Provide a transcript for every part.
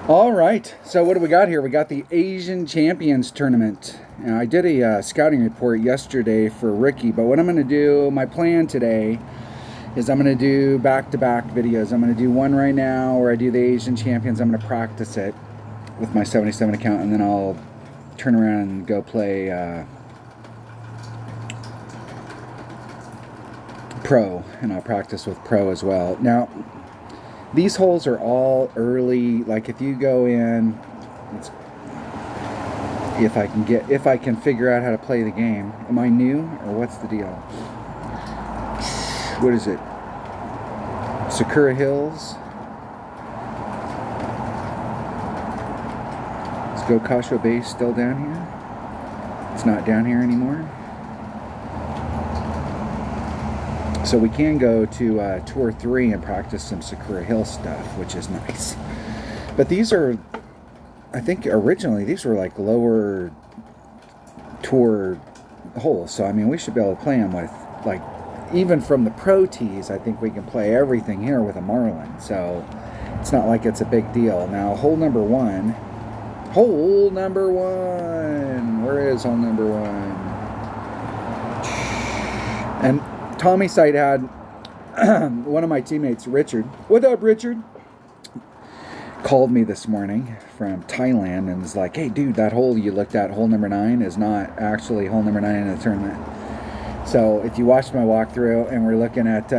All right, so what do we got here? We got the Asian Champions Tournament. I did a scouting report yesterday for Ricky, but what I'm going to do, my plan today, is I'm going to do back-to-back videos. I'm going to do one right now where I do the Asian Champions. I'm going to practice it with my 77 account, and then I'll turn around and go play Pro, and I'll practice with Pro as well. Now, these holes are all early. Like if you go in, if I can figure out how to play the game. Am I new or what's the deal? What is it? Sakura Hills. Is Gokasho Bay still down here? It's not down here anymore. So we can go to Tour 3 and practice some Sakura Hill stuff, which is nice. But these are, I think originally these were like lower tour holes. So I mean, we should be able to play them with, like, even from the pro tees, I think we can play everything here with a Marlin. So it's not like it's a big deal. Now, hole number one. Where is hole number one? And Tommy site had one of my teammates, Richard. What up, Richard? Called me this morning from Thailand and was like, hey, dude, that hole you looked at, hole number 9, is not actually hole number 9 in the tournament. So if you watched my walkthrough and we're looking at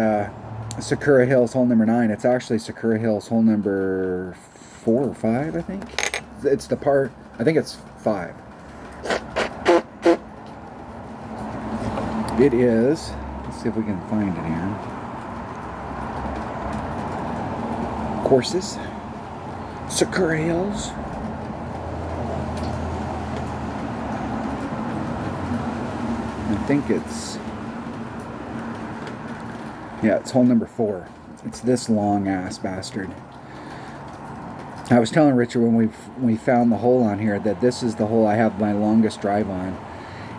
Sakura Hills hole number 9, it's actually Sakura Hills hole number 4 or 5, I think. It's the part, I think it's 5. It is. Let's see if we can find it here. Courses. Sakura Hills. I think it's... yeah, it's hole number 4. It's this long-ass bastard. I was telling Richard when we found the hole on here that this is the hole I have my longest drive on.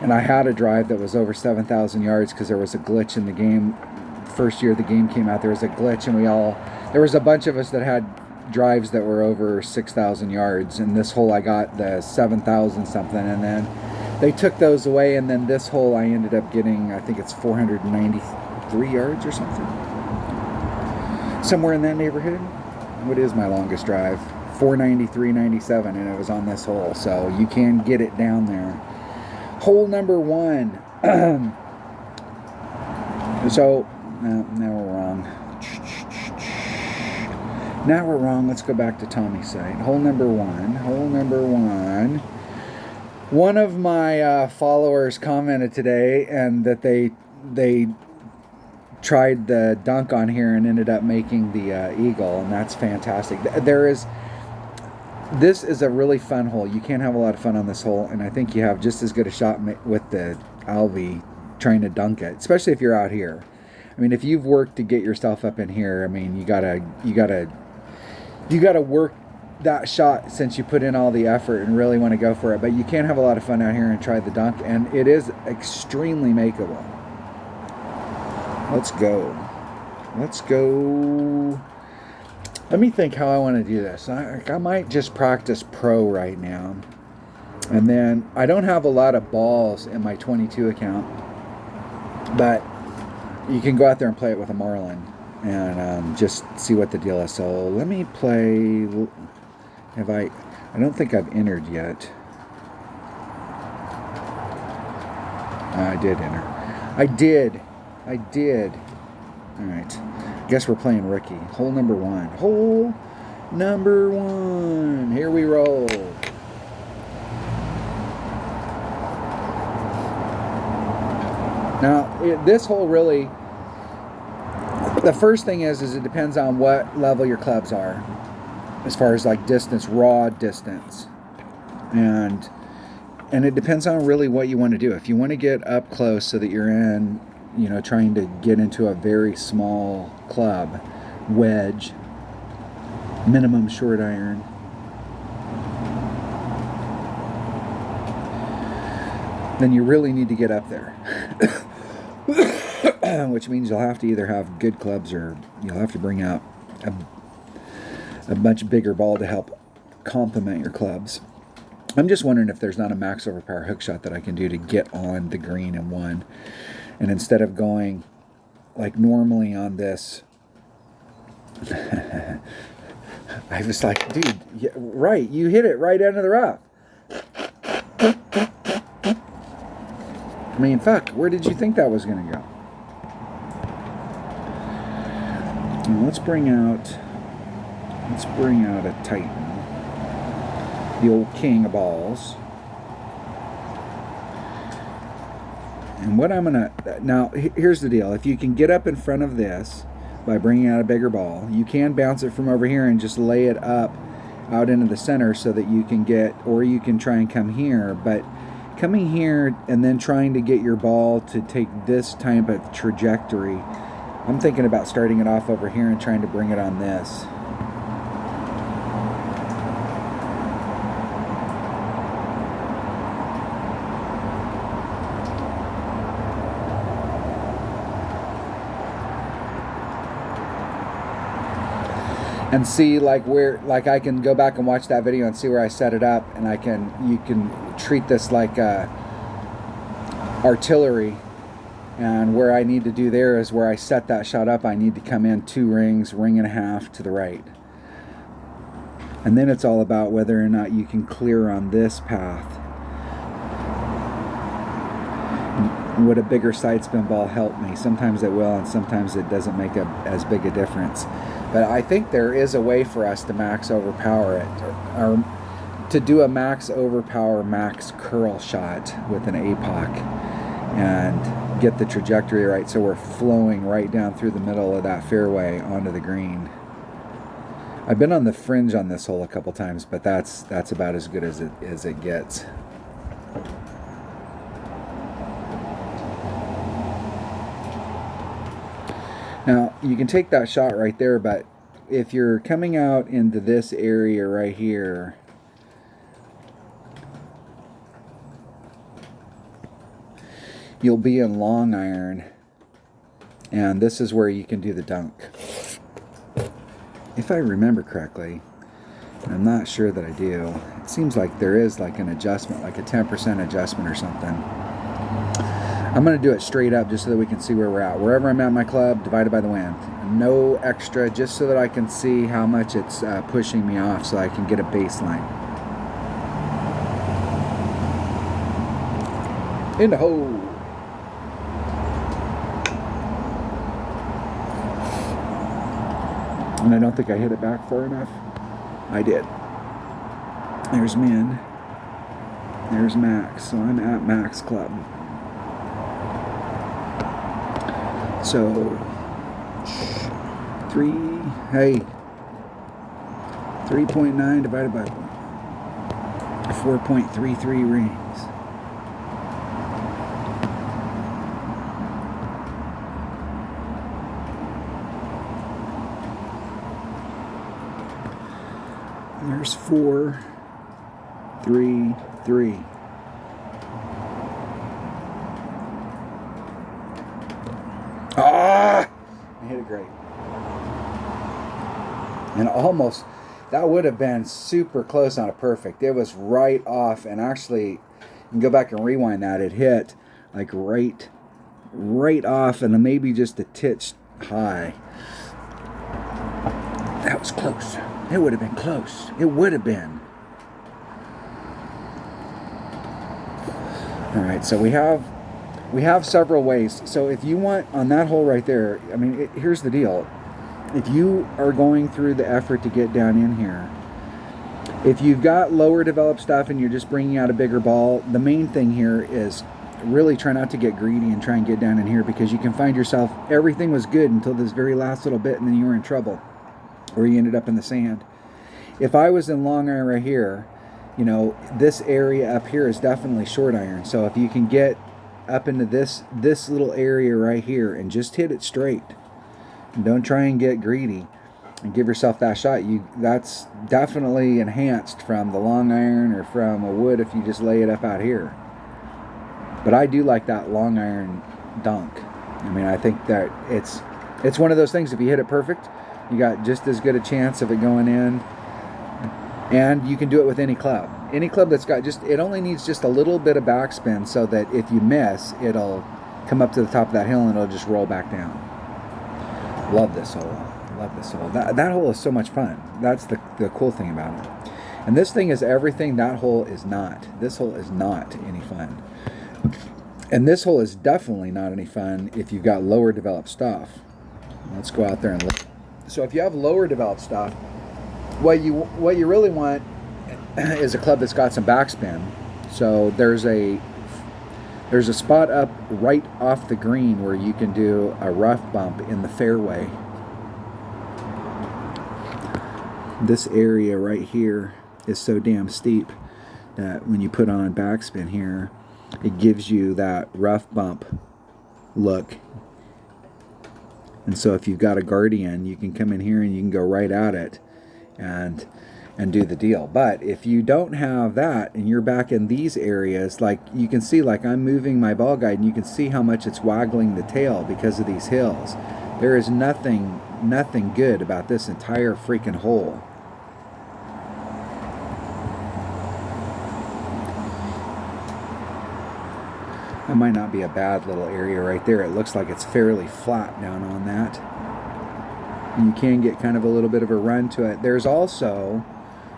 And I had a drive that was over 7,000 yards because there was a glitch in the game. First year the game came out, there was a glitch, and there was a bunch of us that had drives that were over 6,000 yards. And this hole I got the 7,000 something, and then they took those away, and then this hole I ended up getting, I think it's 493 yards or something. Somewhere in that neighborhood. What is my longest drive? 493.97, and it was on this hole, so you can get it down there. Hole number 1. So, no, now we're wrong. Now we're wrong. Let's go back to Tommy's site. Hole number 1. Hole number 1. One of my followers commented today, and that they tried the dunk on here and ended up making the eagle, and that's fantastic. This is a really fun hole. You can have a lot of fun on this hole, and I think you have just as good a shot with the Alvy trying to dunk it, especially if you're out here. I mean, if you've worked to get yourself up in here, I mean, you gotta work that shot since you put in all the effort and really want to go for it. But you can have a lot of fun out here and try the dunk, and it is extremely makeable. Let's go. Let's go. Let me think how I want to do this. I might just practice pro right now. And then I don't have a lot of balls in my 22 account. But you can go out there and play it with a Marlin. And just see what the deal is. So let me play... I don't think I've entered yet. I did enter. I did. Alright. Guess we're playing Ricky. Hole number 1. Hole number 1. Here we roll. Now, this hole really... the first thing is it depends on what level your clubs are. As far as like distance, raw distance. And it depends on really what you want to do. If you want to get up close so that you're in... trying to get into a very small club, wedge, minimum short iron. Then you really need to get up there. Which means you'll have to either have good clubs or you'll have to bring out a much bigger ball to help complement your clubs. I'm just wondering if there's not a max overpower hook shot that I can do to get on the green in one. And instead of going like normally on this, I was like, dude, yeah, right, you hit it right under the rough. I mean, fuck, where did you think that was going to go? Now, let's bring out a Titan. The old king of balls. And what I'm going to... Now, here's the deal. If you can get up in front of this by bringing out a bigger ball, you can bounce it from over here and just lay it up out into the center so that you can get... Or you can try and come here, but coming here and then trying to get your ball to take this type of trajectory, I'm thinking about starting it off over here and trying to bring it on this. And see like where, like I can go back and watch that video and see where I set it up, and you can treat this like artillery. And where I need to do there is where I set that shot up, I need to come in 2 rings, ring and a half to the right. And then it's all about whether or not you can clear on this path. Would a bigger side spin ball help me? Sometimes it will, and sometimes it doesn't make as big a difference. But I think there is a way for us to max overpower it, or to do a max overpower, max curl shot with an APOC and get the trajectory right so we're flowing right down through the middle of that fairway onto the green. I've been on the fringe on this hole a couple times, but that's about as good as it gets. Now, you can take that shot right there, but if you're coming out into this area right here, you'll be in long iron, and this is where you can do the dunk. If I remember correctly, and I'm not sure that I do, it seems like there is like an adjustment, like a 10% adjustment or something. I'm going to do it straight up just so that we can see where we're at. Wherever I'm at my club, divided by the wind. No extra, just so that I can see how much it's pushing me off so I can get a baseline. In the hole. And I don't think I hit it back far enough. I did. There's Min. There's Max. So I'm at Max Club. So, 3.9 divided by 4.33 rings. There's 4, 3, 3. Ah! I hit it great. And almost, that would have been super close on a perfect. It was right off, and actually, you can go back and rewind that. It hit like right off, and maybe just a titch high. That was close. It would have been close. It would have been. All right, so we have several ways. So if you want, on that hole right there, I mean, here's the deal. If you are going through the effort to get down in here, if you've got lower developed stuff and you're just bringing out a bigger ball, the main thing here is really try not to get greedy and try and get down in here, because you can find yourself, everything was good until this very last little bit, and then you were in trouble, or you ended up in the sand. If I was in long iron right here, you know, this area up here is definitely short iron. So if you can get up into this little area right here and just hit it straight, and don't try and get greedy and give yourself that shot, that's definitely enhanced from the long iron or from a wood if you just lay it up out here. But I do like that long iron dunk. I mean, I think that it's one of those things, if you hit it perfect, you got just as good a chance of it going in And you can do it with any club. Any club that's got just, it only needs just a little bit of backspin so that if you miss, it'll come up to the top of that hill and it'll just roll back down. Love this hole. Love this hole. That hole is so much fun. That's the cool thing about it. And this thing is everything that hole is not. This hole is not any fun. And this hole is definitely not any fun if you've got lower developed stuff. Let's go out there and look. So if you have lower developed stuff, what you really want is a club that's got some backspin. So there's a spot up right off the green where you can do a rough bump in the fairway. This area right here is so damn steep that when you put on backspin here, it gives you that rough bump look. And so if you've got a Guardian, you can come in here and you can go right at it and do the deal. But if you don't have that and you're back in these areas, like you can see, like I'm moving my ball guide and you can see how much it's waggling the tail because of these hills. There is nothing good about this entire freaking hole. That might not be a bad little area right there. It looks like it's fairly flat down on that. And you can get kind of a little bit of a run to it. There's also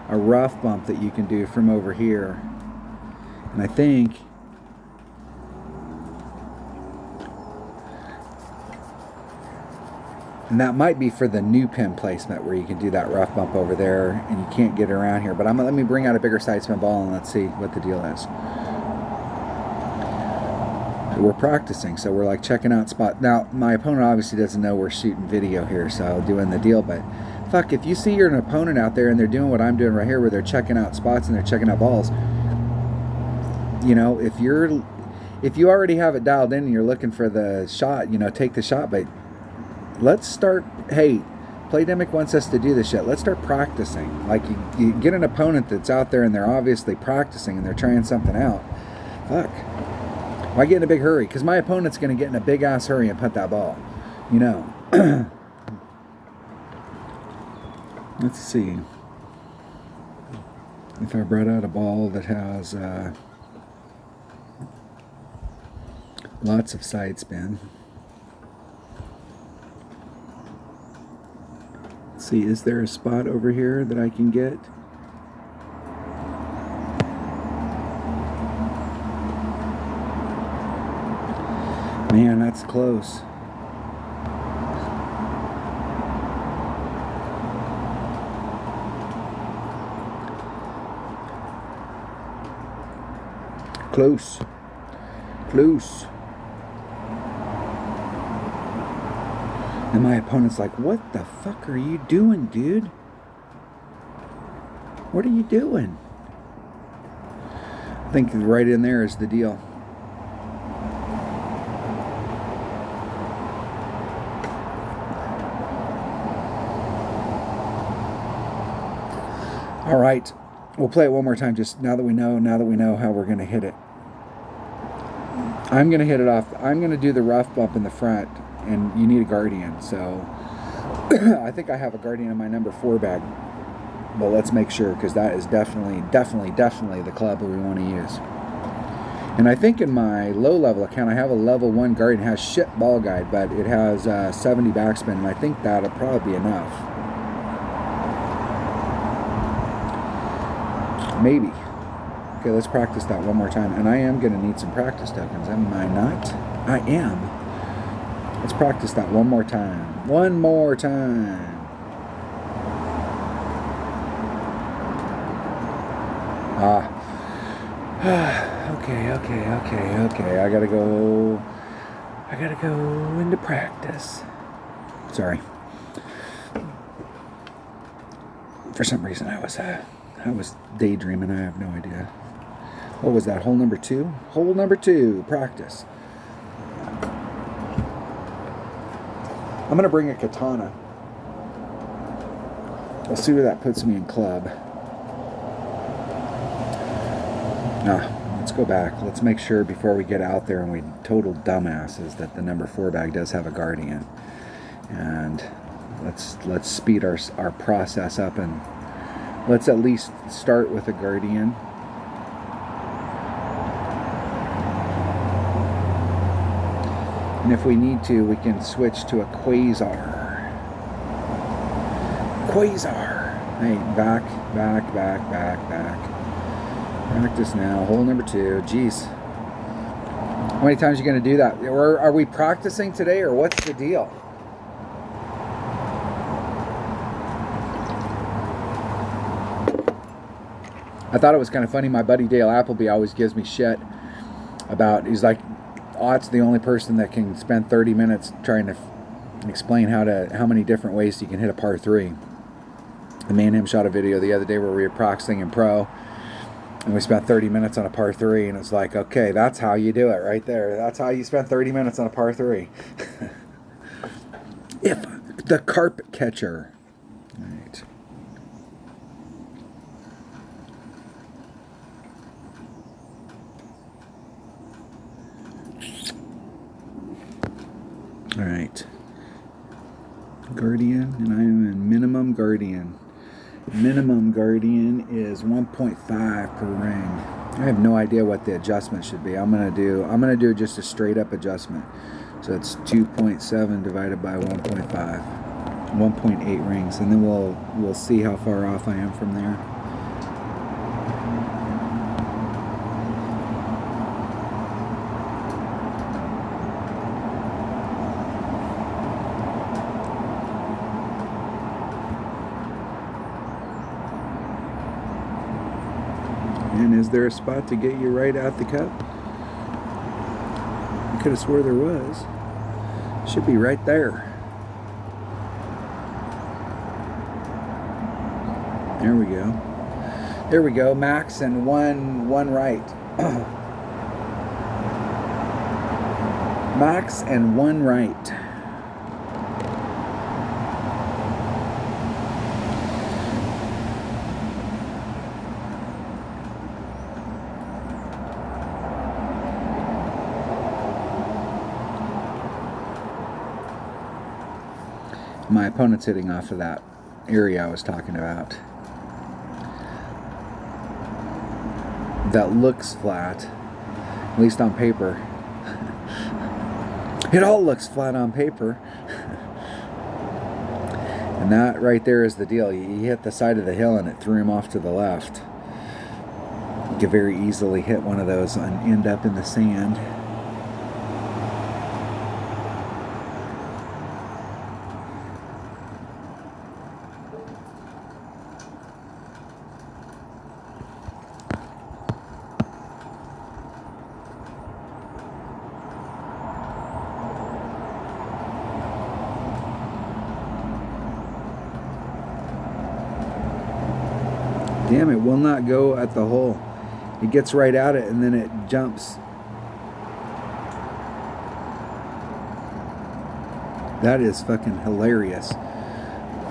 a rough bump that you can do from over here. And I think and that might be for the new pin placement where you can do that rough bump over there and you can't get around here. But let me bring out a bigger side spin ball and let's see what the deal is. We're practicing, so we're like checking out spot. Now, my opponent obviously doesn't know we're shooting video here, so doing the deal, but fuck, if you see an opponent out there and they're doing what I'm doing right here where they're checking out spots and they're checking out balls, you know, if you already have it dialed in and you're looking for the shot, you know, take the shot, but let's start, hey, Playdemic wants us to do this shit. Let's start practicing. Like, you get an opponent that's out there and they're obviously practicing and they're trying something out. Fuck. Why get in a big hurry? Because my opponent's going to get in a big-ass hurry and punt that ball. You know. Let's see. If I brought out a ball that has lots of side spin. Let's see, is there a spot over here that I can get? Man, that's close. Close. Close. And my opponent's like, what the fuck are you doing, dude? What are you doing? I think right in there is the deal. All right, we'll play it one more time. Just now that we know how we're going to hit it. I'm going to hit it off. I'm going to do the rough bump in the front, and you need a Guardian. So I think I have a Guardian in my number 4 bag. But let's make sure, because that is definitely the club that we want to use. And I think in my low-level account, I have a level 1 Guardian. It has shit ball guide, but it has 70 backspin, and I think that'll probably be enough. Maybe. Okay, let's practice that one more time. And I am going to need some practice tokens, am I not? I am. Let's practice that one more time. One more time. Okay. I gotta go into practice. Sorry. For some reason I was daydreaming. I have no idea. What was that? Hole number 2? Hole number 2. Practice. I'm going to bring a katana. We'll see where that puts me in club. Let's go back. Let's make sure before we get out there and we total dumbasses that the number 4 bag does have a Guardian. And let's speed our process up and Let's at least start with a Guardian. And if we need to, we can switch to a Quasar. Quasar! Hey, back. Practice now. Hole number 2. Jeez. How many times are you going to do that? Or are we practicing today, or what's the deal? I thought it was kind of funny. My buddy Dale Appleby always gives me shit about, he's like, Ott's the only person that can spend 30 minutes trying to explain how many different ways you can hit a par 3. And me and him shot a video the other day where we were practicing in pro, and we spent 30 minutes on a par 3, and it's like, okay, that's how you do it right there. That's how you spend 30 minutes on a par 3. If the carpet catcher. All right. All right. Guardian, and I am in minimum Guardian. Minimum Guardian is 1.5 per ring. I have no idea what the adjustment should be. I'm gonna do just a straight up adjustment. So it's 2.7 divided by 1.5. 1.8 rings, and then we'll see how far off I am from there. And is there a spot to get you right at the cup? I could have swore there was. Should be right there. There we go. There we go. Max and one right. Max and one right. My opponent's hitting off of that area I was talking about. That looks flat, at least on paper. It all looks flat on paper. And that right there is the deal. You hit the side of the hill and it threw him off to the left. You could very easily hit one of those and end up in the sand. Damn, it will not go at the hole. It gets right at it and then it jumps. That is fucking hilarious.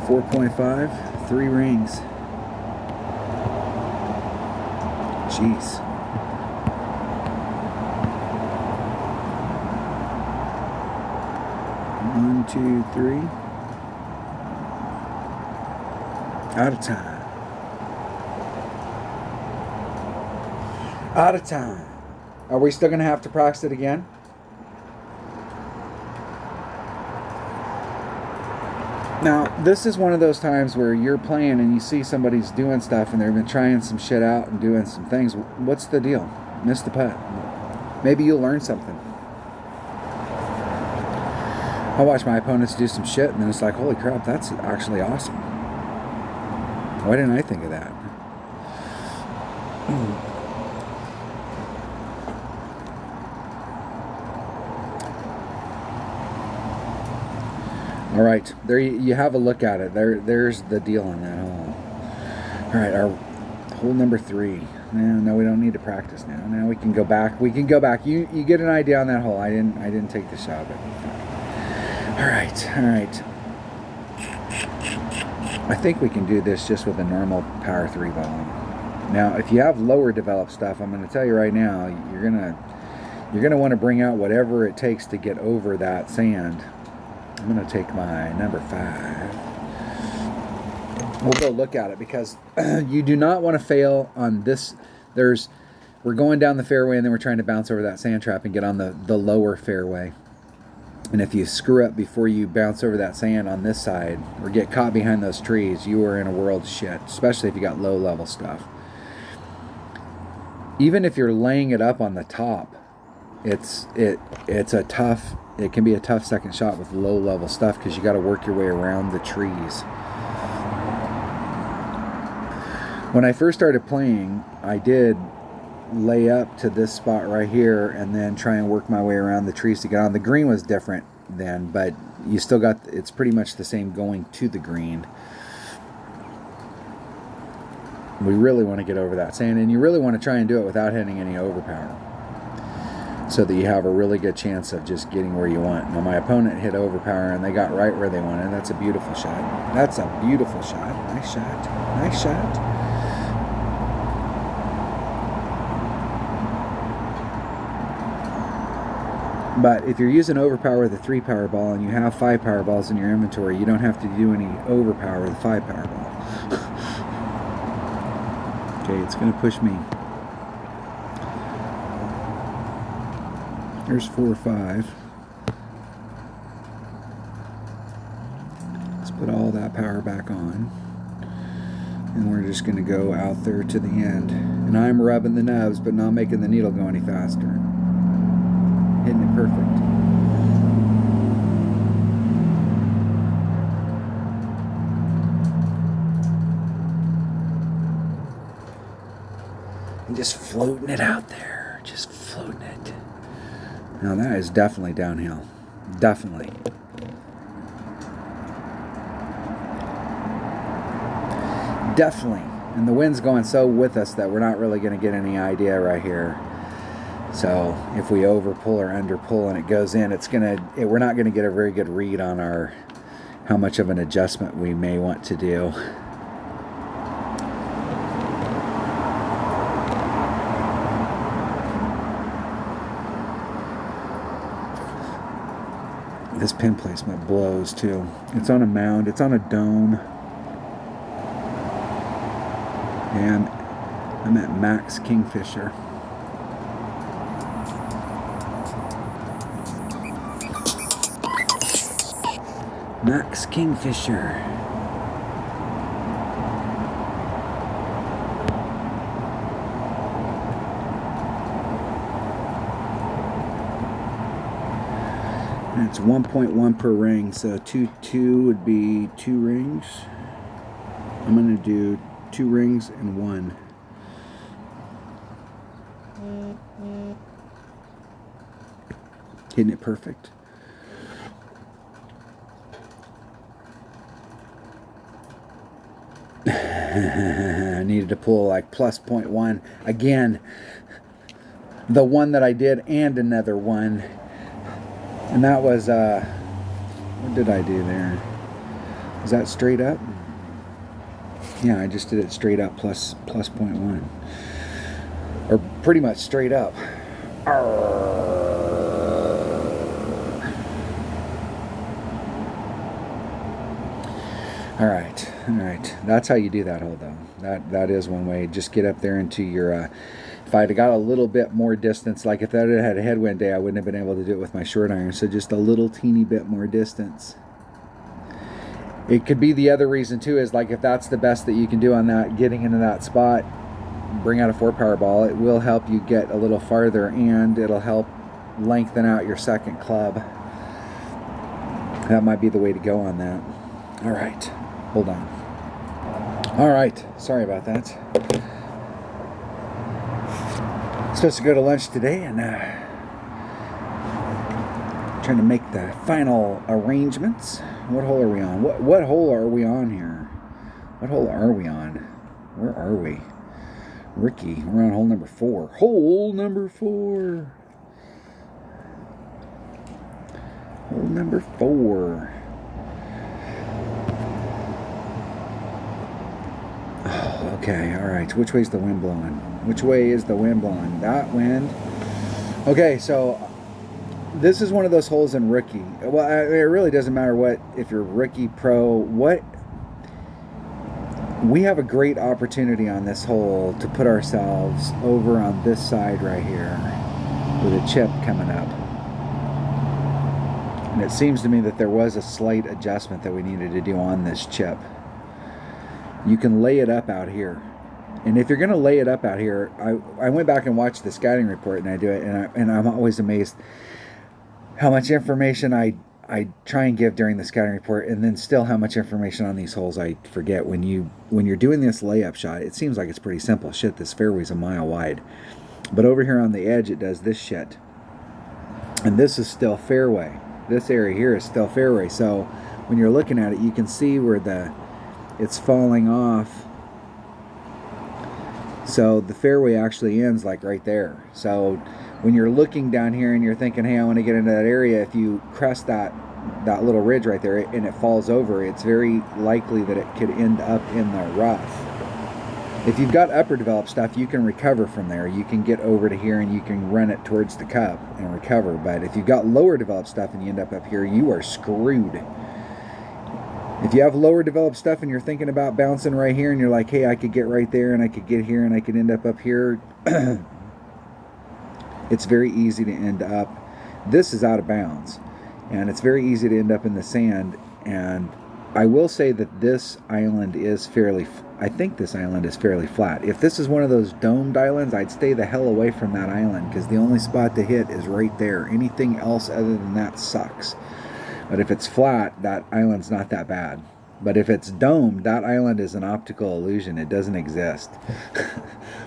4.5, 3 rings. Jeez. One, two, three. Out of time. Out of time. Are we still going to have to practice it again? Now, this is one of those times where you're playing and you see somebody's doing stuff and they've been trying some shit out and doing some things. What's the deal? Missed the putt. Maybe you'll learn something. I watch my opponents do some shit and then it's like, holy crap, that's actually awesome. Why didn't I think of that? All right, there you have a look at it. There's the deal on that hole. All right, our hole number 3. No, we don't need to practice now. Now we can go back. We can go back. You get an idea on that hole. I didn't take the shot, but all right. I think we can do this just with a normal power 3 ball. Now, if you have lower developed stuff, I'm going to tell you right now, you're gonna want to bring out whatever it takes to get over that sand. I'm going to take my number 5. we'll go look at it, because you do not want to fail on this. We're going down the fairway, and then we're trying to bounce over that sand trap and get on the lower fairway. And if you screw up before you bounce over that sand on this side, or get caught behind those trees, you are in a world of shit, especially if you got low level stuff. Even if you're laying it up on the top, it can be a tough second shot with low level stuff, because you got to work your way around the trees. When I first started playing, I did lay up to this spot right here and then try and work my way around the trees to get on. The green was different then, but you still got, it's pretty much the same going to the green. We really want to get over that sand, and you really want to try and do it without hitting any overpower, so that you have a really good chance of just getting where you want. Now, my opponent hit overpower and they got right where they wanted. That's a beautiful shot. That's a beautiful shot. Nice shot. Nice shot. But if you're using overpower with a 3 power ball and you have 5 power balls in your inventory, you don't have to do any overpower with a 5 power ball. Okay, it's going to push me. There's 4 or 5. Let's put all that power back on. And we're just going to go out there to the end. And I'm rubbing the nubs, but not making the needle go any faster. Hitting it perfect. And just floating it out there. Just floating it. Now that is definitely downhill. Definitely. Definitely. And the wind's going so with us that we're not really going to get any idea right here. So if we over pull or under pull and it goes in, we're not going to get a very good read on how much of an adjustment we may want to do. This pin placement blows too. It's on a mound. It's on a dome. And I'm at Max Kingfisher. Max Kingfisher. And it's 1.1 per ring, so 2 would be 2 rings. I'm going to do 2 rings and 1. Hitting it perfect. I needed to pull like plus 0.1 again, the one that I did and another one, and that was what did I do there? Is that straight up? Yeah, I just did it straight up plus 0.1, or pretty much straight up. All right. That's how you do that hole, though. That is one way. Just get up there into your. If I'd have got a little bit more distance, like if I had a headwind day, I wouldn't have been able to do it with my short iron. So just a little teeny bit more distance. It could be the other reason too, is like if that's the best that you can do on that, getting into that spot, bring out a 4 power ball. It will help you get a little farther, and it'll help lengthen out your second club. That might be the way to go on that. All right. Hold on. All right. Sorry about that. Supposed to go to lunch today, and trying to make the final arrangements. What hole are we on? What hole are we on here? What hole are we on? Where are we? Ricky, we're on hole number 4. Hole number 4. Hole number 4. Oh, okay, all right. Which way's the wind blowing? Which way is the wind blowing? That wind. Okay, so this is one of those holes in rookie. Well, it really doesn't matter what, if you're rookie, pro, what. we have a great opportunity on this hole to put ourselves over on this side right here with a chip coming up. And it seems to me that there was a slight adjustment that we needed to do on this chip. You can lay it up out here. And if you're going to lay it up out here, I went back and watched the scouting report, and I do it, and I'm always amazed how much information I try and give during the scouting report, and then still how much information on these holes I forget. When you're doing this layup shot, it seems like it's pretty simple. Shit, this fairway's a mile wide. But over here on the edge, it does this shit. And this is still fairway. This area here is still fairway. So when you're looking at it, you can see where it's falling off. So the fairway actually ends like right there. So when you're looking down here and you're thinking, hey, I want to get into that area, if you crest that little ridge right there and it falls over, it's very likely that it could end up in the rough. If you've got upper developed stuff, you can recover from there. You can get over to here and you can run it towards the cup and recover. But if you've got lower developed stuff and you end up here, you are screwed. If you have lower developed stuff and you're thinking about bouncing right here and you're like, hey, I could get right there and I could get here and I could end up here, it's very easy to end up. This is out of bounds, and it's very easy to end up in the sand. And I will say that this island is I think this island is fairly flat. If this is one of those domed islands, I'd stay the hell away from that island, because the only spot to hit is right there. Anything else other than that sucks. But if it's flat, that island's not that bad. But if it's domed, that island is an optical illusion. It doesn't exist.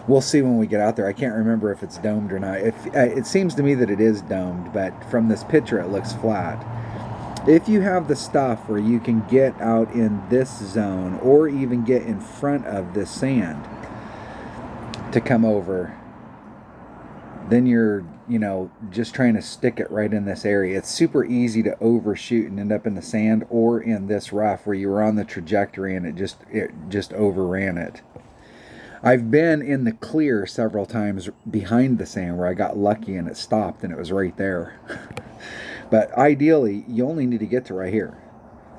We'll see when we get out there. I can't remember if it's domed or not. It seems to me that it is domed, but from this picture it looks flat. If you have the stuff where you can get out in this zone, or even get in front of this sand to come over, then you're, just trying to stick it right in this area. It's super easy to overshoot and end up in the sand or in this rough where you were on the trajectory and it just overran it. I've been in the clear several times behind the sand where I got lucky and it stopped and it was right there. But ideally, you only need to get to right here.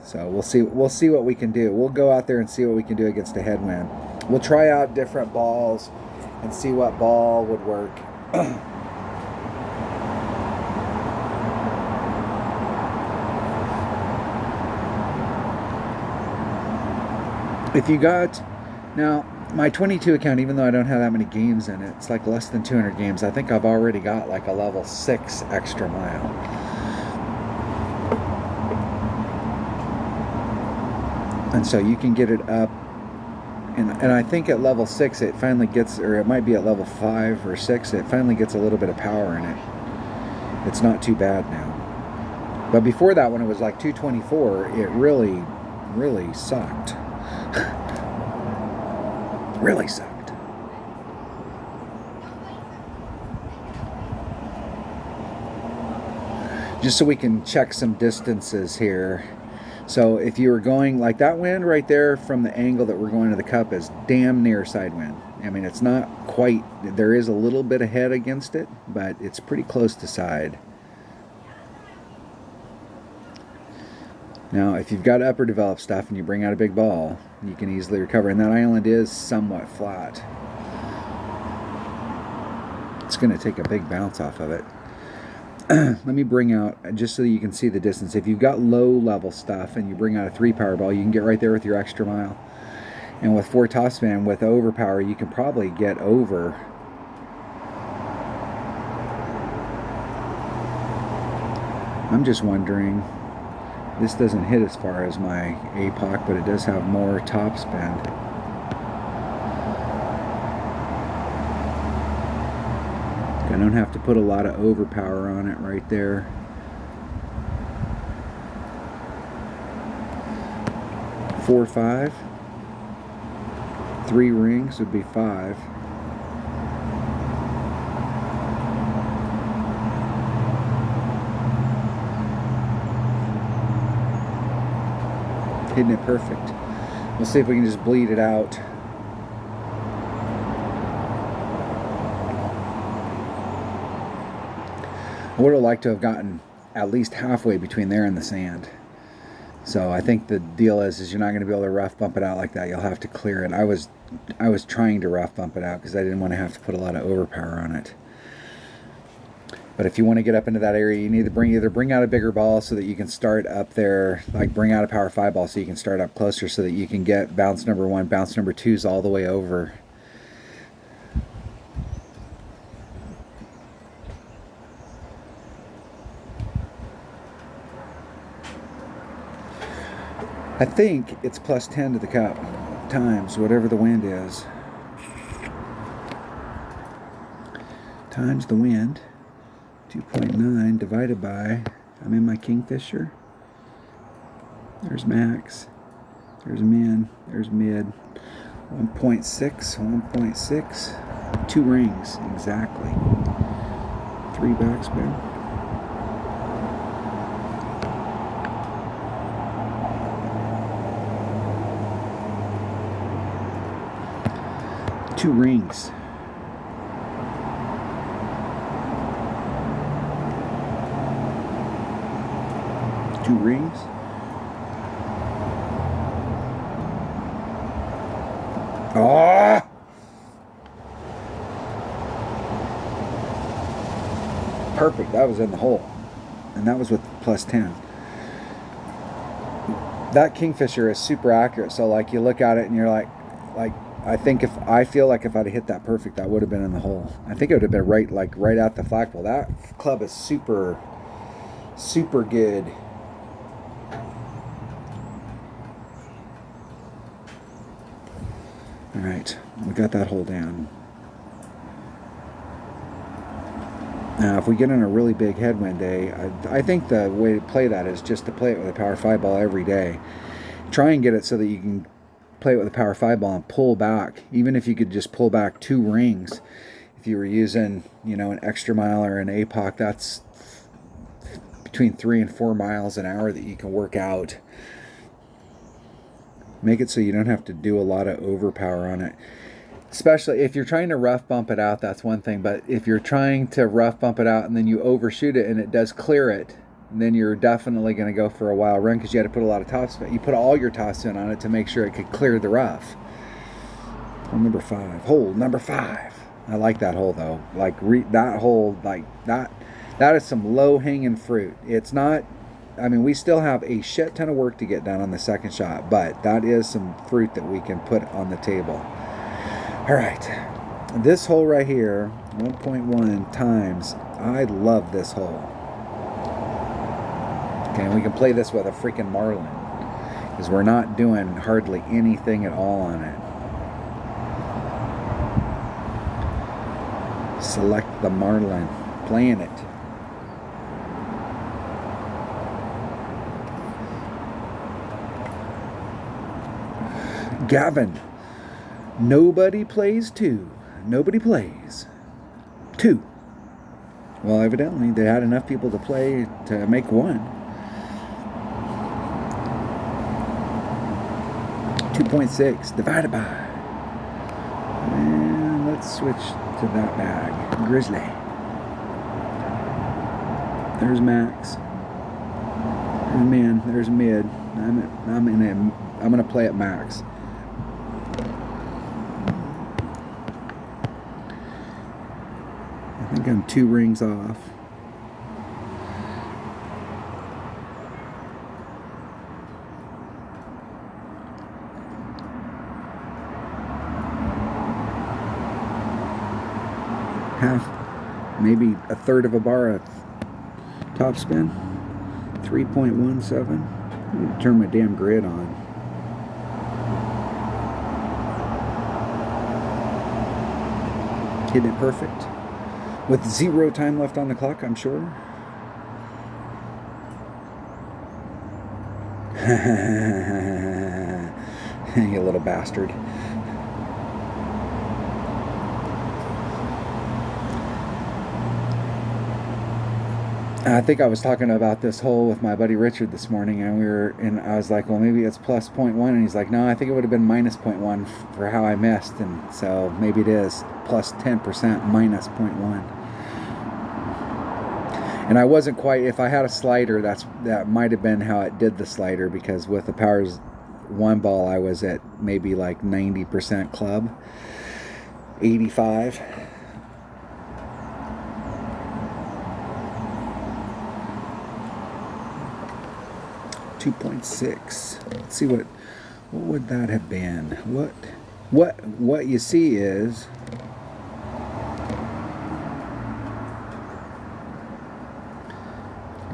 So we'll see what we can do. We'll go out there and see what we can do against a headwind. We'll try out different balls and see what ball would work. If you got, now my 22 account, even though I don't have that many games in it, it's like less than 200 games. I think I've already got like a level 6 extra mile. And so you can get it up, and I think at level 6 it finally gets, or it might be at level 5 or 6, it finally gets a little bit of power in it. It's not too bad now. But before that, when it was like 224, it really sucked. Really sucked. Just so we can check some distances here. So if you were going like that wind right there from the angle that we're going to the cup is damn near side wind. I mean, it's not quite, there is a little bit of head against it, but it's pretty close to side. Now, if you've got upper developed stuff and you bring out a big ball, you can easily recover. And that island is somewhat flat. It's going to take a big bounce off of it. Let me bring out, just so you can see the distance. If you've got low level stuff and you bring out a 3 power ball, you can get right there with your extra mile. And with 4 topspin, with overpower, you can probably get over. I'm just wondering, this doesn't hit as far as my APOC, but it does have more topspin. I don't have to put a lot of overpower on it right there. Four, 5. 3 rings would be 5. Hitting it perfect. We'll see if we can just bleed it out. I would have liked to have gotten at least halfway between there and the sand. So I think the deal is you're not going to be able to rough bump it out like that. You'll have to clear it. I was trying to rough bump it out because I didn't want to have to put a lot of overpower on it. But if you want to get up into that area, you need to either bring out a bigger ball so that you can start up there, like bring out a power 5 ball so you can start up closer so that you can get bounce number 1, bounce number 2s all the way over. I think it's plus 10 to the cup times whatever the wind is. Times the wind. 2.9 divided by, I'm in my Kingfisher. There's max. There's min. There's mid. 1.6. 1.6. 2 rings. Exactly. 3 backspin. Two rings. Two rings. Ah! Perfect. That was in the hole. And that was with plus 10. That Kingfisher is super accurate. So like you look at it and you're like I feel like if I'd have hit that perfect, I would have been in the hole. I think it would have been right at the flagpole. That club is super, super good. All right, we got that hole down. Now, if we get in a really big headwind day, I think the way to play that is just to play it with a power 5 ball every day. Try and get it so that you can play it with a power 5 ball and pull back. Even if you could just pull back 2 rings, if you were using, an extra mile or an APOC, that's between 3 and 4 miles an hour that you can work out. Make it so you don't have to do a lot of overpower on it. Especially if you're trying to rough bump it out, that's one thing. But if you're trying to rough bump it out and then you overshoot it and it does clear it, then you're definitely going to go for a wild run because you had to put a lot of topspin. You put all your topspin on it to make sure it could clear the rough. Hole number 5. Hole number 5. I like that hole though. That hole, that is some low-hanging fruit. It's not. We still have a shit ton of work to get done on the second shot, but that is some fruit that we can put on the table. All right, this hole right here, 1.1 times. I love this hole. Okay, and we can play this with a freaking Marlin because we're not doing hardly anything at all on it. Select the Marlin, playing it. Gavin, nobody plays 2. Nobody plays 2. Well, evidently they had enough people to play to make 1. 2.6 divided by. And let's switch to that bag. Grizzly. There's max. There's min. There's mid. I'm gonna play at max. I think I'm 2 rings off. Half, maybe a third of a bar of top spin. 3.17. I need to turn my damn grid on. Hitting it perfect. With 0 time left on the clock, I'm sure. You little bastard. I think I was talking about this hole with my buddy Richard this morning, and I was like, well, maybe it's plus 0.1, and he's like, no, I think it would have been minus 0.1 for how I missed, and so maybe it is plus 10% minus 0.1. And I wasn't quite, if I had a slider, that might have been how it did the slider, because with the Powers 1 ball, I was at maybe like 90% club, 85. .6. Let's see what would that have been. What you see is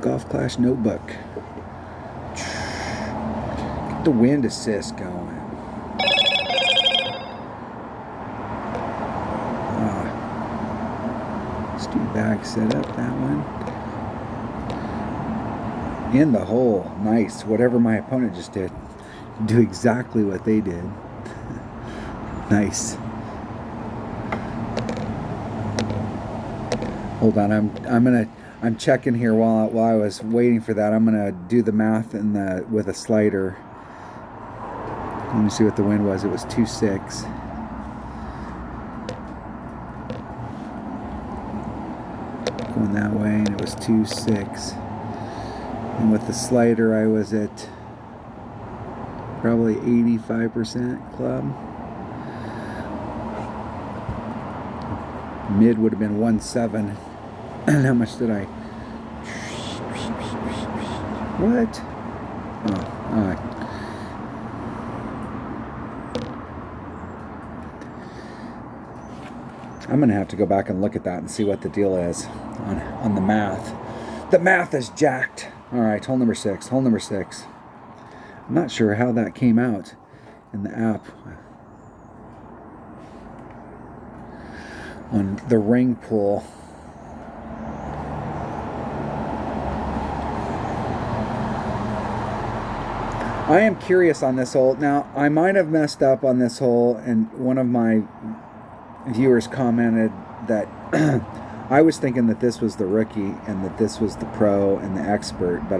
Golf Clash Notebook. Get the wind assist going. Steve Bag set up that one. In the hole. Nice. Whatever my opponent just did. Do exactly what they did. Nice. Hold on. I'm checking here while I was waiting for that. I'm gonna do the math with a slider. Let me see what the wind was. It was 2.6. Going that way, and it was 2.6. And with the slider, I was at probably 85% club. Mid would have been 1.7. And how much did I? What? Oh, all right. I'm gonna have to go back and look at that and see what the deal is on the math. The math is jacked. All right, hole number 6. Hole number 6. I'm not sure how that came out in the app on the ring pull. I am curious on this hole. Now, I might have messed up on this hole, and one of my viewers commented that I was thinking that this was the rookie and that this was the pro and the expert, but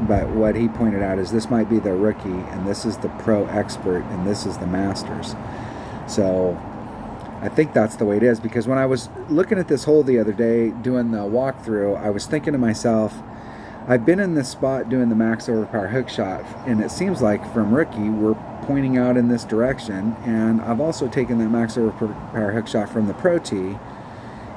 but what he pointed out is this might be the rookie and this is the pro expert and this is the masters. So I think that's the way it is, because when I was looking at this hole the other day doing the walkthrough, I was thinking to myself, I've been in this spot doing the max overpower hook shot, and it seems like from rookie we're pointing out in this direction, and I've also taken that max overpower hook shot from the pro tee,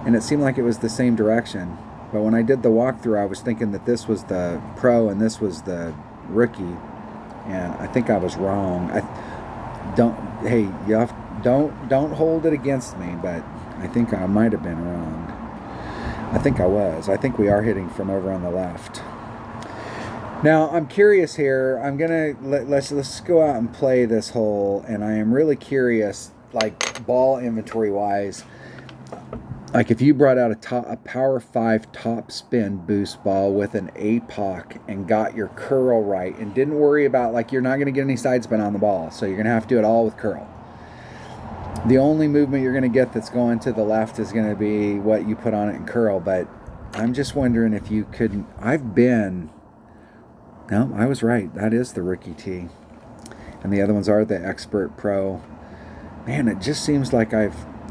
and it seemed like it was the same direction. But when I did the walkthrough, I was thinking that this was the pro and this was the rookie, and I think I was wrong. Don't hold it against me, but I think I might have been wrong. I think I was. I think we are hitting from over on the left. Now I'm curious here. I'm gonna let's go out and play this hole, and I am really curious, like ball inventory wise. Like if you brought out a Power 5 top spin boost ball with an APOC and got your curl right and didn't worry about, like, you're not going to get any side spin on the ball, so you're going to have to do it all with curl. The only movement you're going to get that's going to the left is going to be what you put on it in curl, but I'm just wondering if you couldn't. No, I was right. That is the rookie tee. And the other ones are the expert pro. Man, it just seems like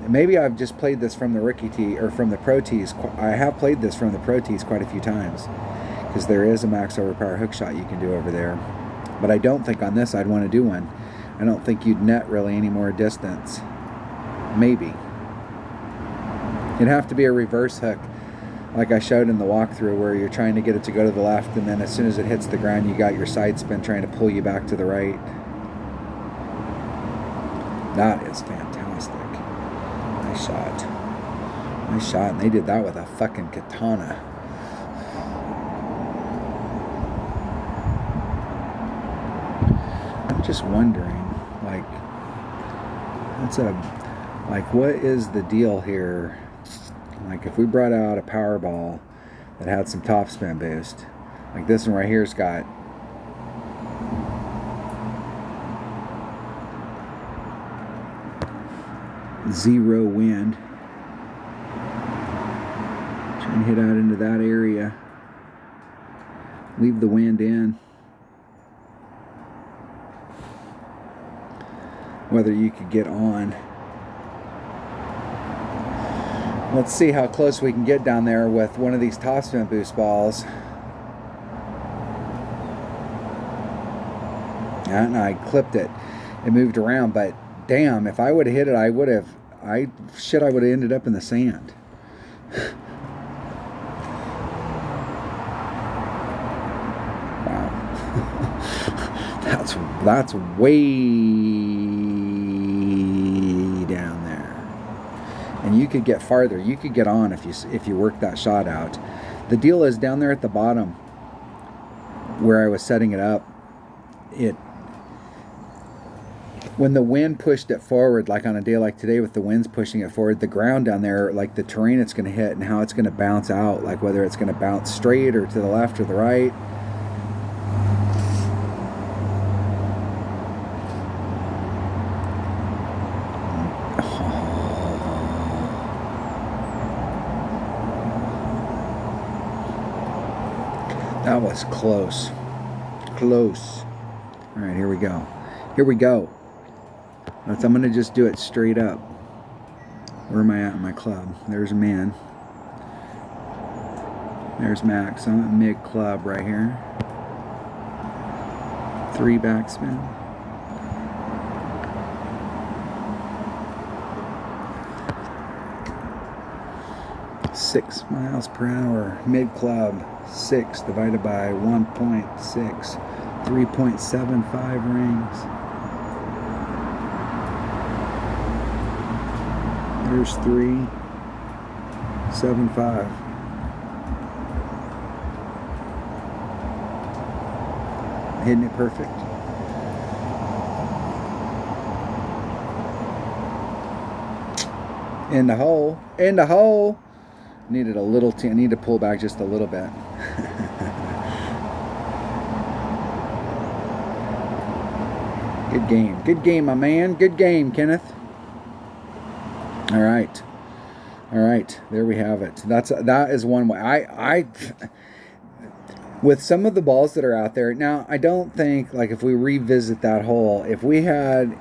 maybe I've just played this from the rookie tee or from the pro tees. I have played this from the pro tees quite a few times, because there is a max overpower hook shot you can do over there. But I don't think on this I'd want to do one. I don't think you'd net really any more distance. Maybe. It'd have to be a reverse hook, like I showed in the walkthrough, where you're trying to get it to go to the left, and then as soon as it hits the ground, you got your side spin trying to pull you back to the right. That is fantastic. Nice shot. Nice shot. And they did that with a fucking katana. I'm just wondering, what is the deal here? Like, if we brought out a power ball that had some top spin boost, like this one right here's got zero wind. Try and hit out into that area. Leave the wind in. Whether you could get on. Let's see how close we can get down there with one of these topspin boost balls. And I clipped it. It moved around, but damn, if I would have hit it, I would have ended up in the sand. Wow. That's way down there. And you could get farther. You could get on if you work that shot out. The deal is down there at the bottom where I was setting it up, when the wind pushed it forward, like on a day like today with the winds pushing it forward, the ground down there, like the terrain it's going to hit and how it's going to bounce out, like whether it's going to bounce straight or to the left or the right. That was close. Close. All right, here we go. Here we go. I'm going to just do it straight up. Where am I at in my club? There's a man. There's Max. I'm at mid club right here. 3 backspin. mph, mid club, 6 divided by 1.6, 3.75 rings. There's 3.75. Hitting it perfect. In the hole. In the hole. Needed a little. I need to pull back just a little bit. Good game. Good game, my man. Good game, Kenneth. All right. All right. There we have it. That is one way. I with some of the balls that are out there now, I don't think, like, if we revisit that hole, if we had,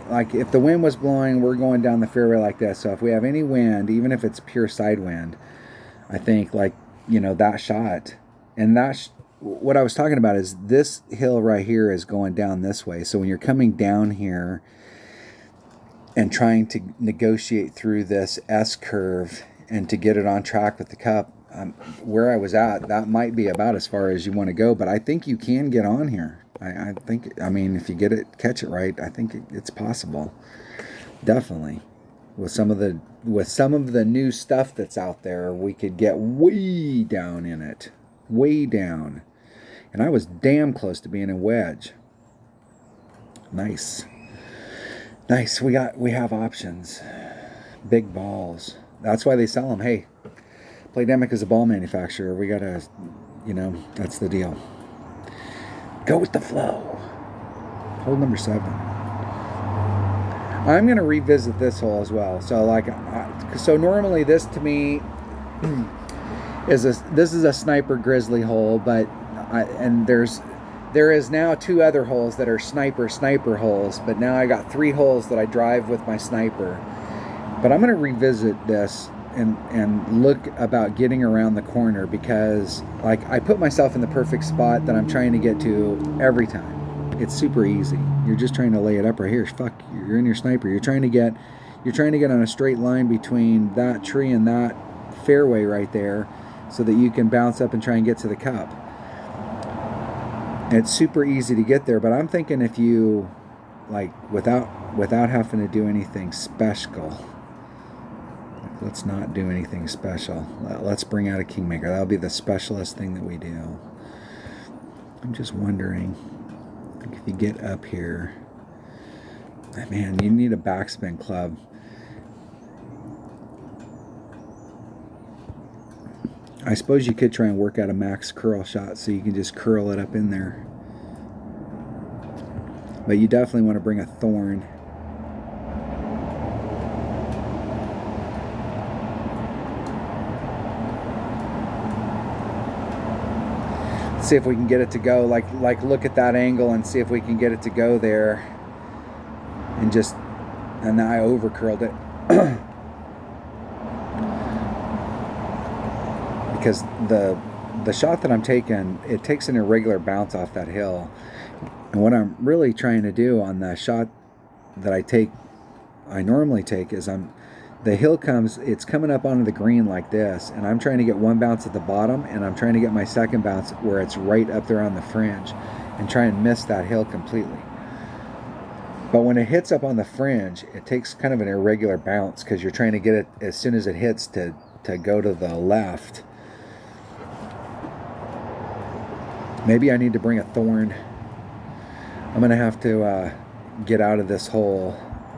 like, if the wind was blowing, we're going down the fairway like this. So if we have any wind, even if it's pure side wind, I think, like, you know, that shot, and that's what I was talking about, is this hill right here is going down this way. So when you're coming down here and trying to negotiate through this S curve and to get it on track with the cup, where I was at, that might be about as far as you want to go, but I think you can get on here. I think, I mean, if you catch it right, I think it's possible. Definitely. With some of the new stuff that's out there, we could get way down in it. Way down. And I was damn close to being a wedge. Nice. Nice. We have options. Big balls. That's why they sell them. Hey, Playdemic is a ball manufacturer. We gotta, you know, that's the deal. Go with the flow. Hole number 7. I'm gonna revisit this hole as well. So, like, so normally this to me is a sniper grizzly hole, but there is now 2 other holes that are sniper holes, but now I got 3 holes that I drive with my sniper. But I'm gonna revisit this and look about getting around the corner, because, like, I put myself in the perfect spot that I'm trying to get to every time. It's super easy. You're just trying to lay it up right here. Fuck, you're in your sniper. You're trying to get on a straight line between that tree and that fairway right there, so that you can bounce up and try and get to the cup. It's super easy to get there, but I'm thinking if you, like, without having to do anything special. Let's not do anything special. Let's bring out a Kingmaker. That'll be the specialist thing that we do. I'm just wondering, if you get up here, man, you need a backspin club. I suppose you could try and work out a max curl shot so you can just curl it up in there. But you definitely want to bring a thorn. See if we can get it to go, like look at that angle and see if we can get it to go there, and then I over curled it. because the shot that I'm taking, it takes an irregular bounce off that hill. And what I'm really trying to do on the shot that I normally take is the hill it's coming up onto the green like this, and I'm trying to get one bounce at the bottom, and I'm trying to get my second bounce where it's right up there on the fringe, and try and miss that hill completely. But when it hits up on the fringe, it takes kind of an irregular bounce because you're trying to get it as soon as it hits to go to the left. Maybe I need to bring a thorn. I'm going to have to get out of this hole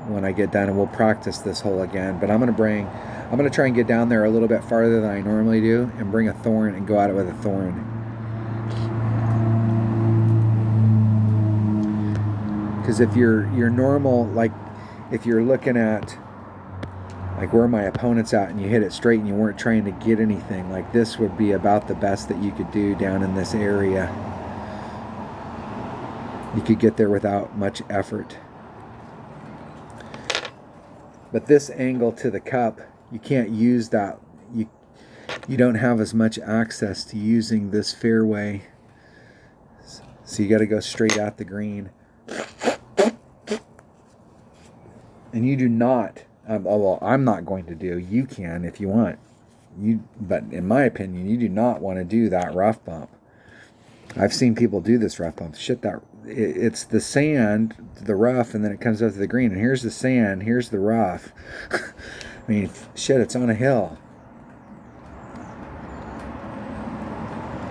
when I get done, and we'll practice this hole again. But I'm going to try and get down there a little bit farther than I normally do and bring a thorn and go at it with a thorn. Because if you're normal, like if you're looking at like where my opponent's at and you hit it straight and you weren't trying to get anything, like this would be about the best that you could do down in this area. You could get there without much effort. But this angle to the cup, you can't use that. You don't have as much access to using this fairway. So you got to go straight at the green. And you do not, well, I'm not going to do, you can if you want. But in my opinion, you do not want to do that rough bump. I've seen people do this rough bump. Shit, it's the sand, the rough, and then it comes up to the green. And here's the sand, here's the rough. I mean, shit, it's on a hill.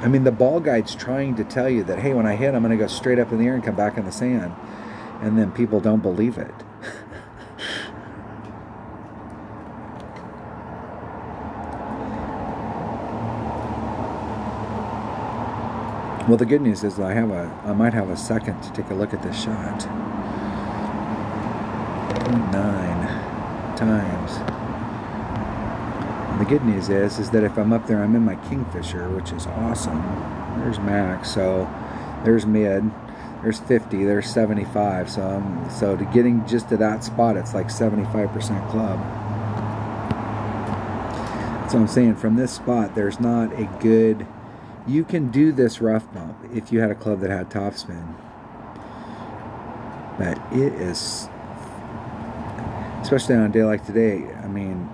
I mean, the ball guide's trying to tell you that, hey, when I hit, I'm going to go straight up in the air and come back in the sand. And then people don't believe it. Well, the good news is I might have a second to take a look at this shot. 0.9 times. And the good news is that if I'm up there, I'm in my Kingfisher, which is awesome. There's max, so there's mid, there's 50, there's 75. So to getting just to that spot, it's like 75% club. So I'm saying from this spot, there's not a good. You can do this rough bump if you had a club that had topspin. But it is, especially on a day like today, I mean,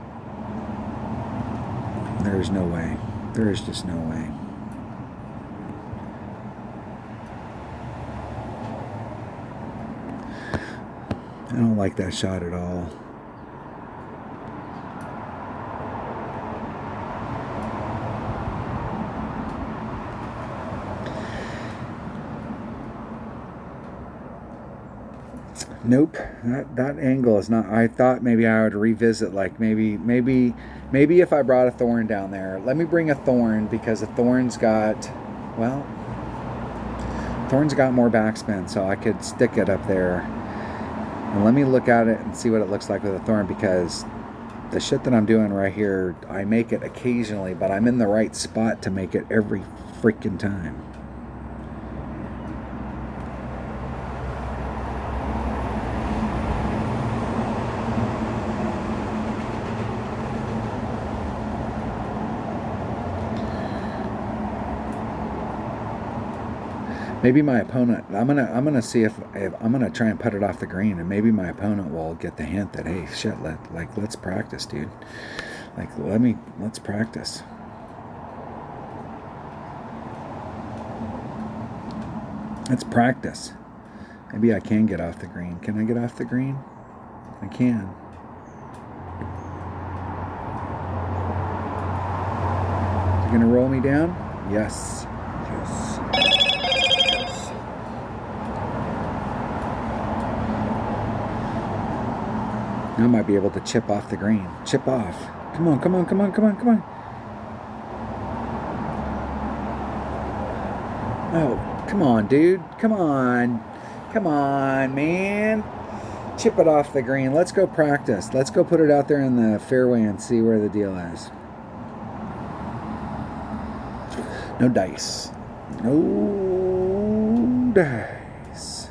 there's no way. There is just no way. I don't like that shot at all. Nope, that angle is not. I thought maybe I would revisit, like maybe if I brought a thorn down there. Let me bring a thorn, because a thorn's got, well, thorn's got more backspin, so I could stick it up there. And let me look at it and see what it looks like with a thorn, because the shit that I'm doing right here, I make it occasionally, but I'm in the right spot to make it every freaking time. Maybe my opponent, I'm gonna see if I'm gonna try and put it off the green, and maybe my opponent will get the hint that, hey, shit, let's practice, dude. Like, let's practice. Let's practice. Maybe I can get off the green. Can I get off the green? I can. You gonna roll me down? Yes. Yes. I might be able to chip off the green. Chip off. Come on, come on, come on, come on, come on. Oh, come on, dude. Come on. Come on, man. Chip it off the green. Let's go practice. Let's go put it out there in the fairway and see where the deal is. No dice. No dice.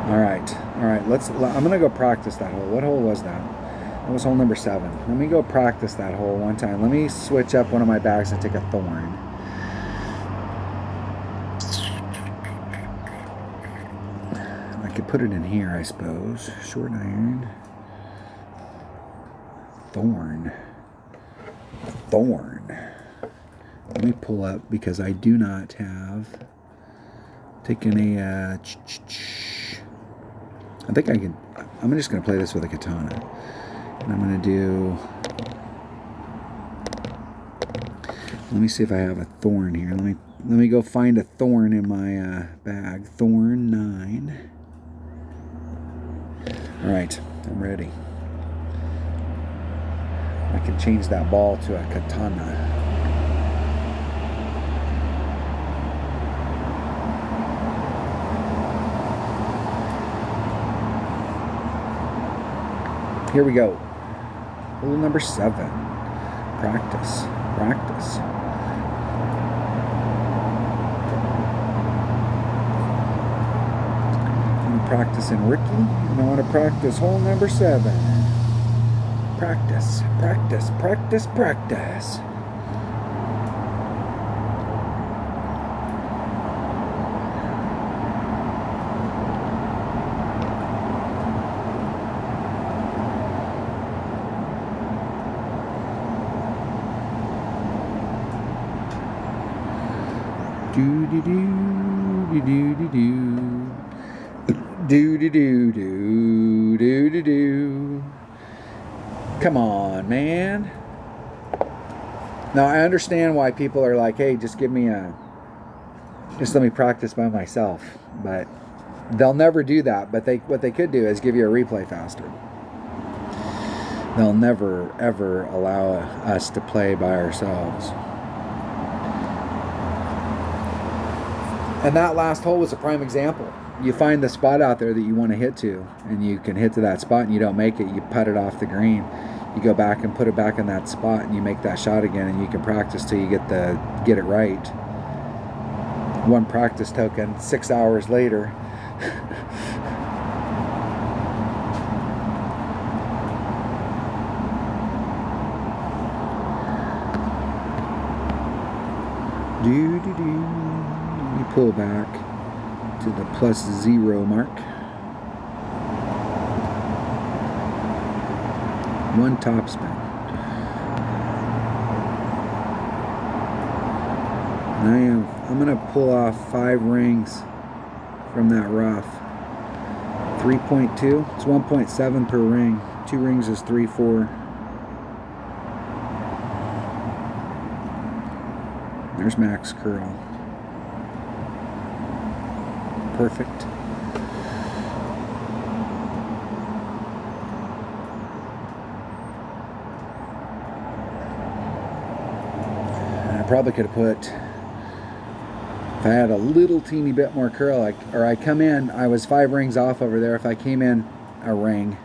All right. I'm gonna go practice that hole. What hole was that? That was hole number 7. Let me go practice that hole one time. Let me switch up one of my bags and take a thorn. I could put it in here, I suppose. Short iron. Thorn. Let me pull up because I do not have taken a I think I can. I'm just going to play this with a katana, and I'm going to do. Let me see if I have a thorn here. Let me go find a thorn in my bag. Thorn 9. All right, I'm ready. I can change that ball to a katana. Here we go. Hole number 7. Practice. I'm practicing Ricky, and I want to practice hole number 7. Practice. Come on, man. Now I understand why people are like, hey, just let me practice by myself. But they'll never do that. But what they could do is give you a replay faster. They'll never ever allow us to play by ourselves. And that last hole was a prime example. You find the spot out there that you want to hit to, and you can hit to that spot and you don't make it, you putt it off the green. You go back and put it back in that spot and you make that shot again, and you can practice till you get it right. One practice token, 6 hours later. Let me pull back to the +0 mark. One top spin. And I'm going to pull off 5 rings from that rough. 3.2. It's 1.7 per ring. 2 rings is 3.4. There's max curl. Perfect. And I probably could have put, if I had a little teeny bit more curl, I was 5 rings off over there. If I came in a ring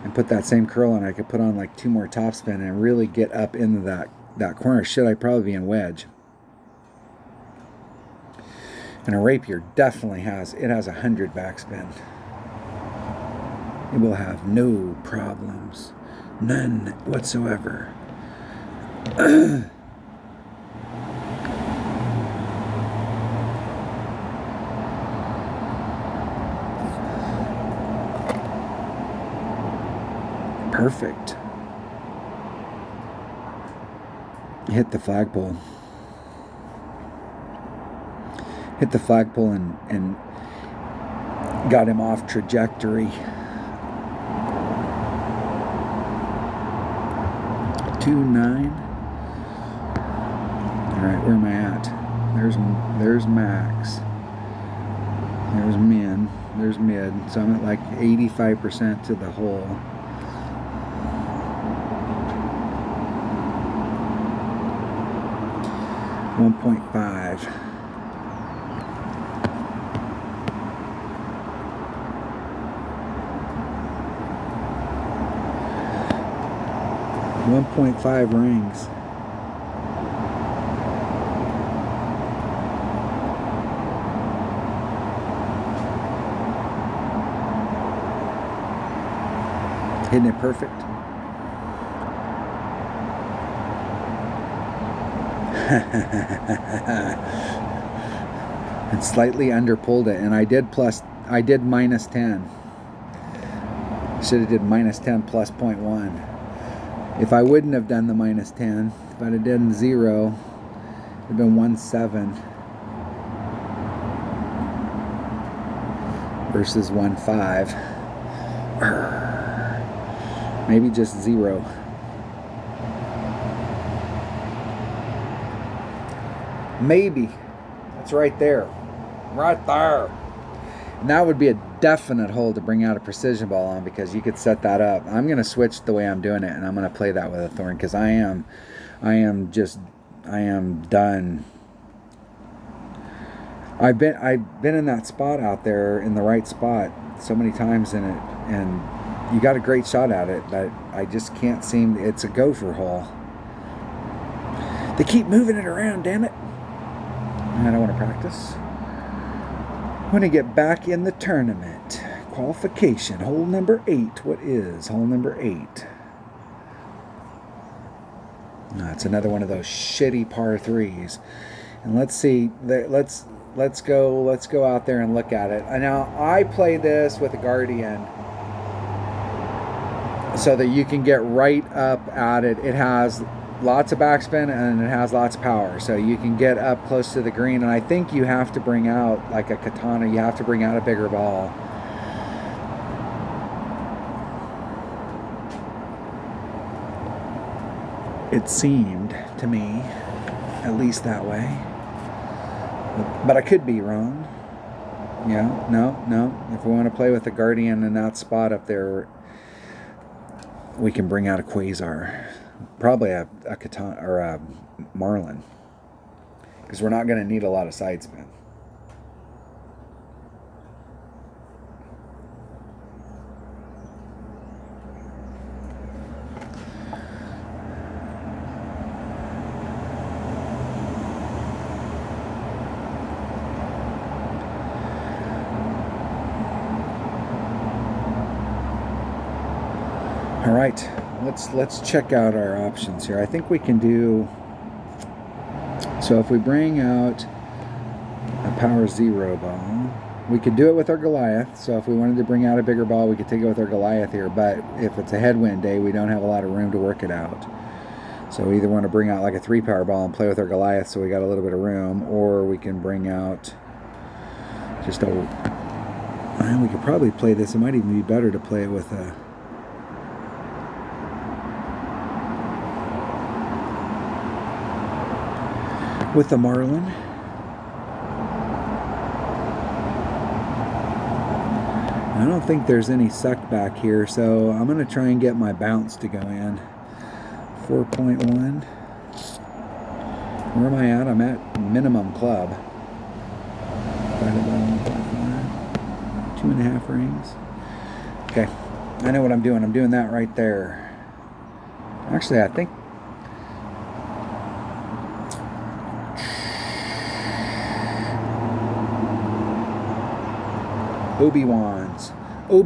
and put that same curl on, I could put on like 2 more topspin and really get up into that corner. Should I probably be in wedge? And a rapier definitely has 100 backspin. It will have no problems. None whatsoever. Perfect. Hit the flagpole. And got him off trajectory. 2.9. Alright, where am I at? There's max. There's min. There's mid. So I'm at like 85% to the hole. .5. .5 rings. Hitting it perfect. And slightly under pulled it, and I did minus 10. Should have did minus 10 plus 0.1. If I wouldn't have done the minus 10, if I'd have done 0, it would have been 1.7 versus 1.5. Maybe just 0. Maybe. That's right there. Right there. And that would be a definite hole to bring out a precision ball on, because you could set that up. I'm going to switch the way I'm doing it, and I'm going to play that with a thorn, because I am done. I've been in that spot out there, in the right spot, so many times in it, and you got a great shot at it, but I just can't seem. It's a gopher hole. They keep moving it around, damn it. I don't want to practice. I want to get back in the tournament. Qualification, hole number 8. What is hole number 8? It's another one of those shitty par 3s. And let's see. Let's go out there and look at it. And now I play this with a Guardian, so that you can get right up at it. It has lots of backspin and it has lots of power, so you can get up close to the green. And I think you have to bring out, like a katana, you have to bring out a bigger ball. It seemed to me at least that way, but I could be wrong. Yeah, no. If we want to play with the Guardian in that spot up there, we can bring out a Quasar. Probably a katana or a Marlin, because we're not going to need a lot of side spin. All right. Let's check out our options here. I think we can do, so if we bring out a power 0 ball, we could do it with our Goliath. So if we wanted to bring out a bigger ball, we could take it with our Goliath here. But if it's a headwind day, we don't have a lot of room to work it out. So we either want to bring out like a 3 power ball and play with our Goliath, so we got a little bit of room, or we can bring out just we could probably play this. It might even be better to play it with a Marlin. I don't think there's any suck back here, so I'm going to try and get my bounce to go in. 4.1. Where am I at? I'm at minimum club. 2.5 rings. Okay, I know what I'm doing. I'm doing that right there. Actually, I think Obi-Wan. Oh,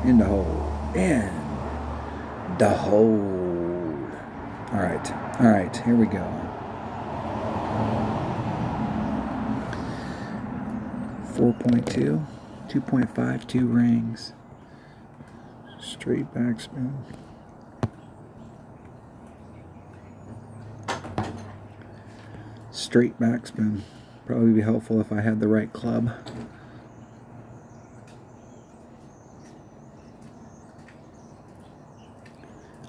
in the hole. In the hole. All right, here we go. 4.2, 2.52 rings. Straight backspin. Straight backspin. Probably be helpful if I had the right club.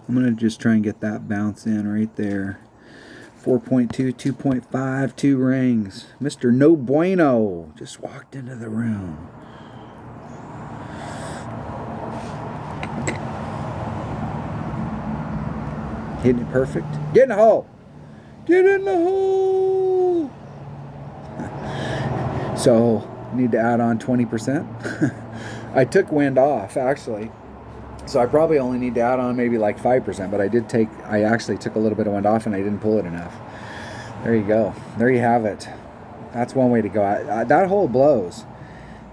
I'm going to just try and get that bounce in right there. 4.2, 2.52 rings. Mr. No Bueno just walked into the room. Hitting it perfect. Get in the hole. Get in the hole. So, need to add on 20%. I took wind off, actually. So I probably only need to add on maybe like 5%, but I actually took a little bit of wind off and I didn't pull it enough. There you go. There you have it. That's one way to go. That hole blows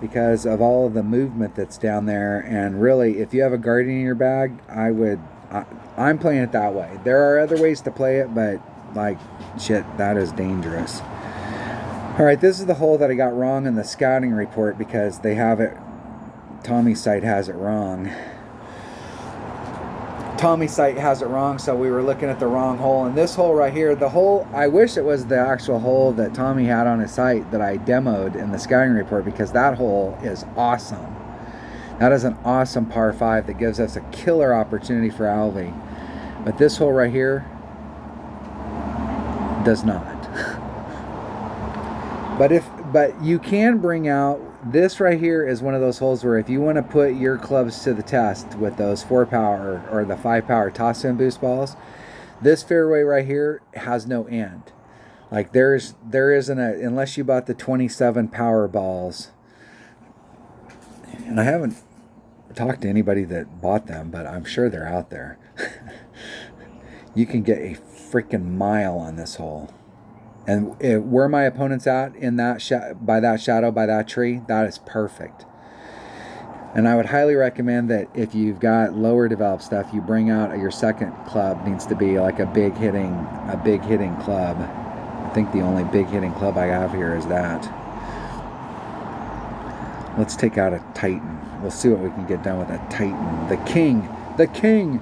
because of all of the movement that's down there. And really, if you have a Guardian in your bag, I'm playing it that way. There are other ways to play it, but like, shit, that is dangerous. All right, this is the hole that I got wrong in the scouting report because they have it, Tommy's site has it wrong. Tommy's site has it wrong, so we were looking at the wrong hole. And this hole right here, the hole, I wish it was the actual hole that Tommy had on his site that I demoed in the scouting report, because that hole is awesome. That is an awesome par 5 that gives us a killer opportunity for Alvey. But this hole right here does not. But you can bring out, this right here is one of those holes where if you want to put your clubs to the test with those 4-power or the 5-power topspin boost balls, this fairway right here has no end. Like there isn't a, unless you bought the 27 power balls. And I haven't talked to anybody that bought them, but I'm sure they're out there. You can get a freaking mile on this hole. And where my opponent's at in that by that shadow, by that tree, that is perfect. And I would highly recommend that if you've got lower developed stuff, you bring out your second club. Needs to be like a big hitting club. I think the only big hitting club I have here is that. Let's take out a Titan. We'll see what we can get done with a Titan. The King.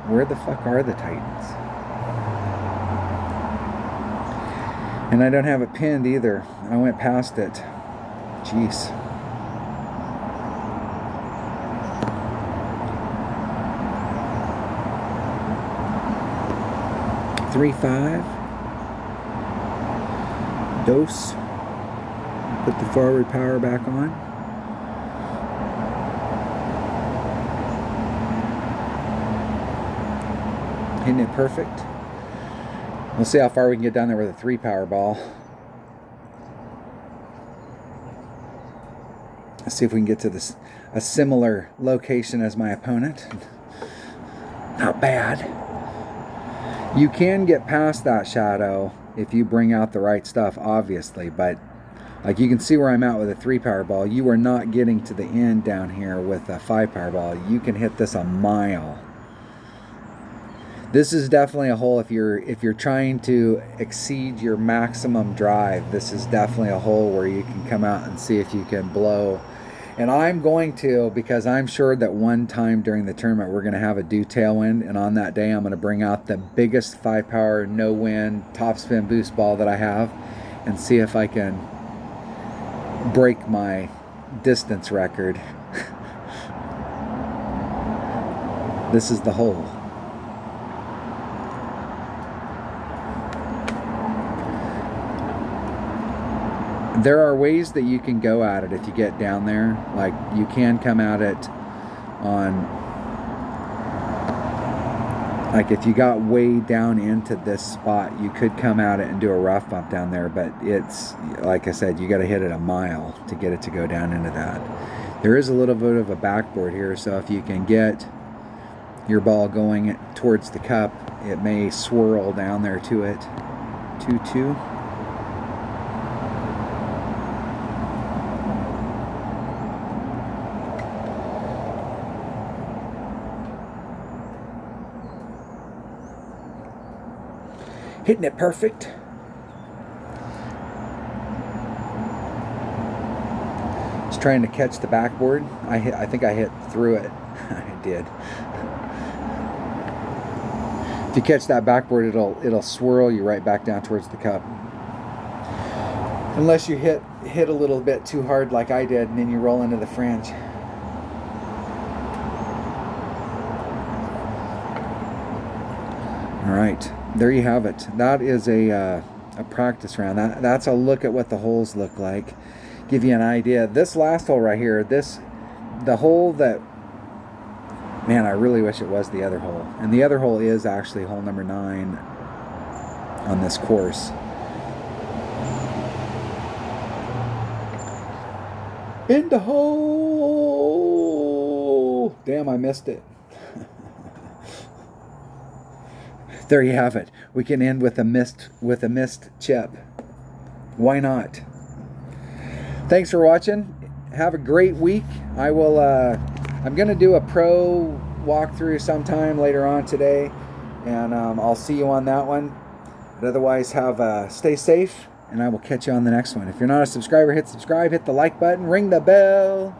Where the fuck are the Titans? And I don't have it pinned either. I went past it. Jeez. Three, 5. Dose. Put the forward power back on. Hitting it perfect. We'll see how far we can get down there with a 3-power ball. Let's see if we can get to a similar location as my opponent. Not bad. You can get past that shadow if you bring out the right stuff, obviously, but like you can see where I'm at with a 3-power ball. You are not getting to the end down here with a 5-power ball. You can hit this a mile. This is definitely a hole if you're trying to exceed your maximum drive. This is definitely a hole where you can come out and see if you can blow. And I'm going to, because I'm sure that one time during the tournament we're going to have a due tailwind, and on that day I'm going to bring out the biggest 5-power no wind topspin boost ball that I have and see if I can break my distance record. This is the hole. There are ways that you can go at it if you get down there. Like you can come at it on, like if you got way down into this spot, you could come at it and do a rough bump down there, but it's, like I said, you got to hit it a mile to get it to go down into that. There is a little bit of a backboard here, so if you can get your ball going towards the cup, it may swirl down there to it. 2-2. Hitting it perfect. Just trying to catch the backboard. I think I hit through it. I did. If you catch that backboard, it'll swirl you right back down towards the cup. Unless you hit a little bit too hard like I did, and then you roll into the fringe. All right. There you have it. That is a practice round. That's a look at what the holes look like. Give you an idea. This last hole right here, the hole that, man, I really wish it was the other hole. And the other hole is actually hole number 9 on this course. In the hole! Damn, I missed it. There you have it. We can end with a missed chip. Why not? Thanks for watching. Have a great week. I will. I'm gonna do a pro walkthrough sometime later on today, and I'll see you on that one. But otherwise, stay safe, and I will catch you on the next one. If you're not a subscriber, hit subscribe, hit the like button, ring the bell.